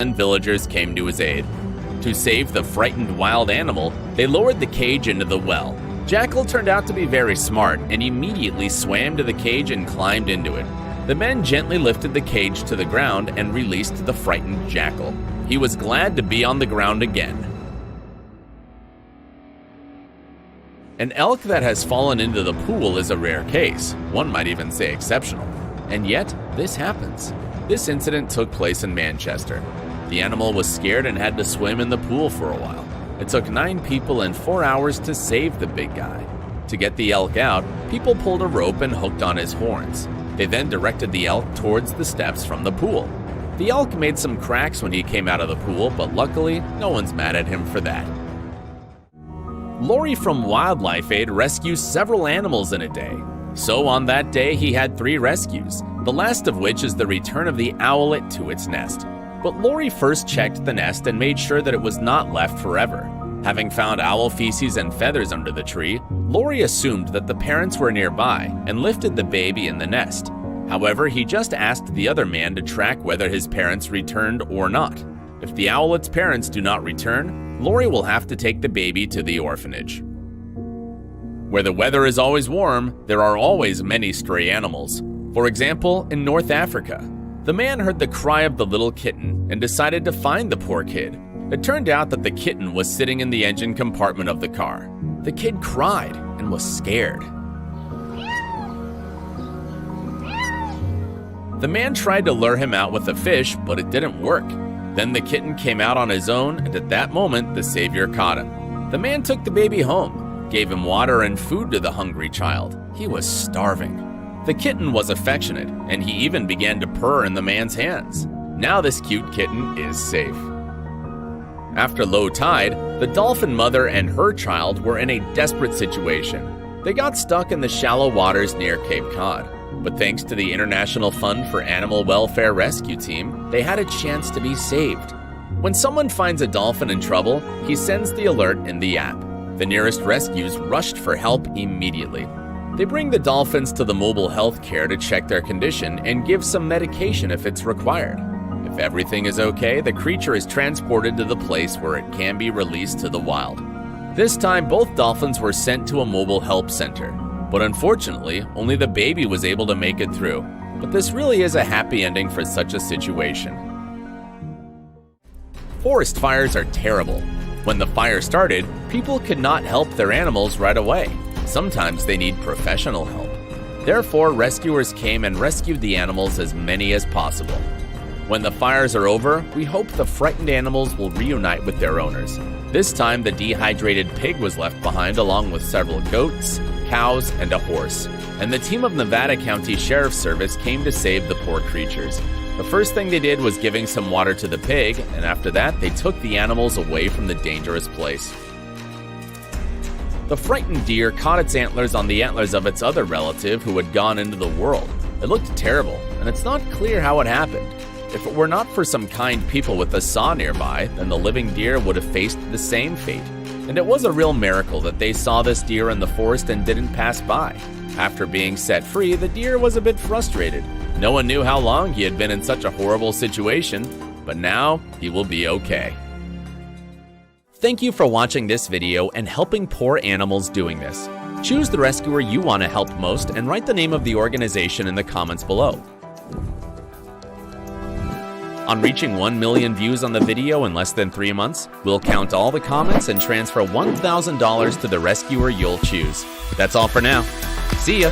and villagers came to his aid. To save the frightened wild animal, they lowered the cage into the well. Jackal turned out to be very smart and immediately swam to the cage and climbed into it. The men gently lifted the cage to the ground and released the frightened jackal. He was glad to be on the ground again. An elk that has fallen into the pool is a rare case, one might even say exceptional. And yet, this happens. This incident took place in Manchester. The animal was scared and had to swim in the pool for a while. It took 9 people and 4 hours to save the big guy. To get the elk out, people pulled a rope and hooked on his horns. They then directed the elk towards the steps from the pool. The elk made some cracks when he came out of the pool, but luckily, no one's mad at him for that. Laurie from Wildlife Aid rescues several animals in a day. So on that day, he had 3 rescues, the last of which is the return of the owlet to its nest. But Laurie first checked the nest and made sure that it was not left forever. Having found owl feces and feathers under the tree, Laurie assumed that the parents were nearby and lifted the baby in the nest. However, he just asked the other man to track whether his parents returned or not. If the owlet's parents do not return, Laurie will have to take the baby to the orphanage. Where the weather is always warm, there are always many stray animals. For example, in North Africa, the man heard the cry of the little kitten and decided to find the poor kid. It turned out that the kitten was sitting in the engine compartment of the car. The kid cried and was scared. The man tried to lure him out with a fish, but it didn't work. Then the kitten came out on his own, and at that moment, the savior caught him. The man took the baby home, gave him water and food to the hungry child. He was starving. The kitten was affectionate, and he even began to purr in the man's hands. Now this cute kitten is safe. After low tide, the dolphin mother and her child were in a desperate situation. They got stuck in the shallow waters near Cape Cod. But thanks to the International Fund for Animal Welfare Rescue Team, they had a chance to be saved. When someone finds a dolphin in trouble, he sends the alert in the app. The nearest rescues rushed for help immediately. They bring the dolphins to the mobile health care to check their condition and give some medication if it's required. If everything is okay, the creature is transported to the place where it can be released to the wild. This time, both dolphins were sent to a mobile help center. But unfortunately, only the baby was able to make it through. But this really is a happy ending for such a situation. Forest fires are terrible. When the fire started, people could not help their animals right away. Sometimes they need professional help. Therefore, rescuers came and rescued the animals, as many as possible. When the fires are over, we hope the frightened animals will reunite with their owners. This time, the dehydrated pig was left behind along with several goats, cows, and a horse. And the team of Nevada County Sheriff's Service came to save the poor creatures. The first thing they did was giving some water to the pig, and after that, they took the animals away from the dangerous place. The frightened deer caught its antlers on the antlers of its other relative who had gone into the world. It looked terrible, and it's not clear how it happened. If it were not for some kind people with a saw nearby, then the living deer would have faced the same fate. And it was a real miracle that they saw this deer in the forest and didn't pass by. After being set free, the deer was a bit frustrated. No one knew how long he had been in such a horrible situation, but now he will be okay. Thank you for watching this video and helping poor animals doing this. Choose the rescuer you want to help most and write the name of the organization in the comments below. On reaching 1 million views on the video in less than 3 months, we'll count all the comments and transfer $1,000 to the rescuer you'll choose. That's all for now. See ya!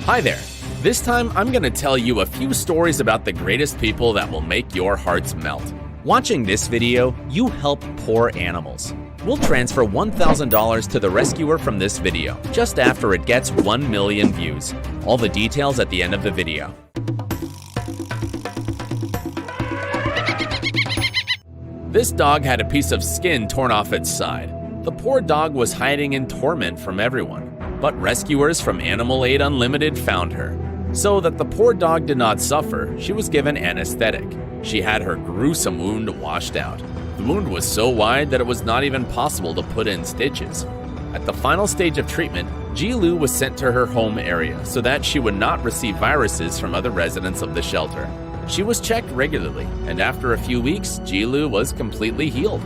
Hi there. This time, I'm going to tell you a few stories about the greatest people that will make your hearts melt. Watching this video, you help poor animals. We'll transfer $1,000 to the rescuer from this video, just after it gets 1 million views. All the details at the end of the video. This dog had a piece of skin torn off its side. The poor dog was hiding in torment from everyone, but rescuers from Animal Aid Unlimited found her. So that the poor dog did not suffer, she was given anesthetic. She had her gruesome wound washed out. The wound was so wide that it was not even possible to put in stitches. At the final stage of treatment, Ji-Lu was sent to her home area so that she would not receive viruses from other residents of the shelter. She was checked regularly, and after a few weeks, Ji-Lu was completely healed.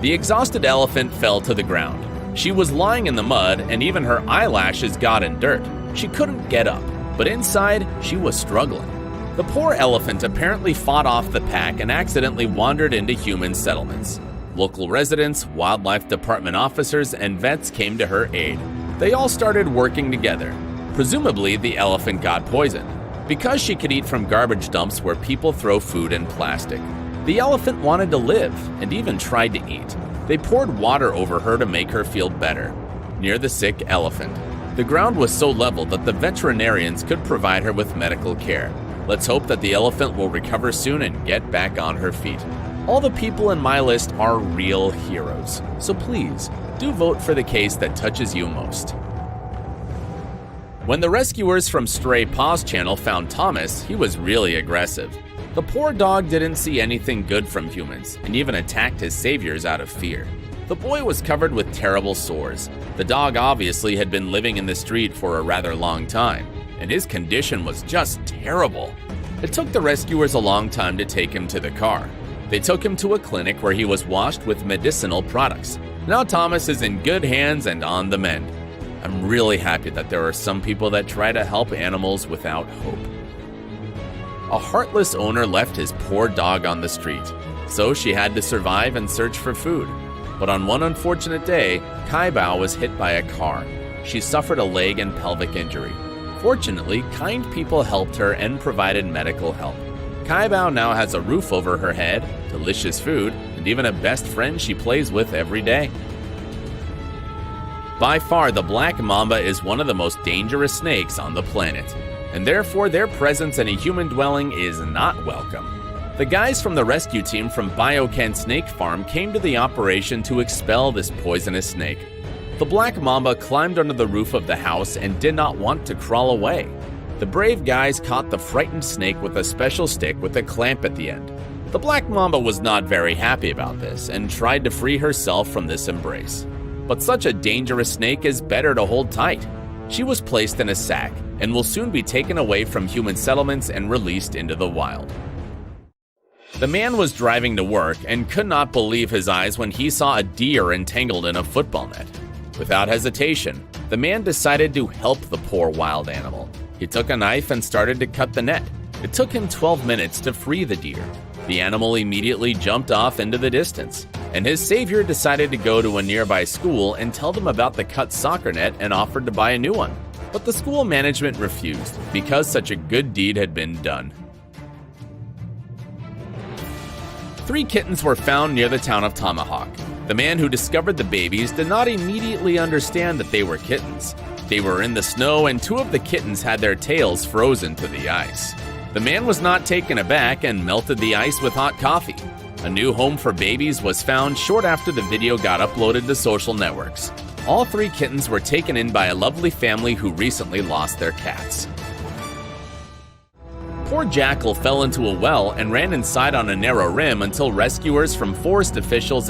The exhausted elephant fell to the ground. She was lying in the mud, and even her eyelashes got in dirt. She couldn't get up, but inside, she was struggling. The poor elephant apparently fought off the pack and accidentally wandered into human settlements. Local residents, wildlife department officers, and vets came to her aid. They all started working together. Presumably, the elephant got poisoned, because she could eat from garbage dumps where people throw food and plastic. The elephant wanted to live, and even tried to eat. They poured water over her to make her feel better. Near the sick elephant, the ground was so level that the veterinarians could provide her with medical care. Let's hope that the elephant will recover soon and get back on her feet. All the people in my list are real heroes, so please, do vote for the case that touches you most. When the rescuers from Stray Paws channel found Thomas, he was really aggressive. The poor dog didn't see anything good from humans, and even attacked his saviors out of fear. The boy was covered with terrible sores. The dog obviously had been living in the street for a rather long time, and his condition was just terrible. It took the rescuers a long time to take him to the car. They took him to a clinic where he was washed with medicinal products. Now Thomas is in good hands and on the mend. I'm really happy that there are some people that try to help animals without hope. A heartless owner left his poor dog on the street, so she had to survive and search for food. But on one unfortunate day, Kai Bao was hit by a car. She suffered a leg and pelvic injury. Fortunately, kind people helped her and provided medical help. Kai Bao now has a roof over her head, delicious food, and even a best friend she plays with every day. By far, the black mamba is one of the most dangerous snakes on the planet, and therefore their presence in a human dwelling is not welcome. The guys from the rescue team from Bioken Snake Farm came to the operation to expel this poisonous snake. The black mamba climbed under the roof of the house and did not want to crawl away. The brave guys caught the frightened snake with a special stick with a clamp at the end. The black mamba was not very happy about this and tried to free herself from this embrace. But such a dangerous snake is better to hold tight. She was placed in a sack and will soon be taken away from human settlements and released into the wild. The man was driving to work and could not believe his eyes when he saw a deer entangled in a football net. Without hesitation, the man decided to help the poor wild animal. He took a knife and started to cut the net. It took him 12 minutes to free the deer. The animal immediately jumped off into the distance, and his savior decided to go to a nearby school and tell them about the cut soccer net and offered to buy a new one. But the school management refused because such a good deed had been done. 3 kittens were found near the town of Tomahawk. The man who discovered the babies did not immediately understand that they were kittens. They were in the snow, and 2 of the kittens had their tails frozen to the ice. The man was not taken aback and melted the ice with hot coffee. A new home for babies was found short after the video got uploaded to social networks. All 3 kittens were taken in by a lovely family who recently lost their cats. Poor Jackal fell into a well and ran inside on a narrow rim until rescuers from forest officials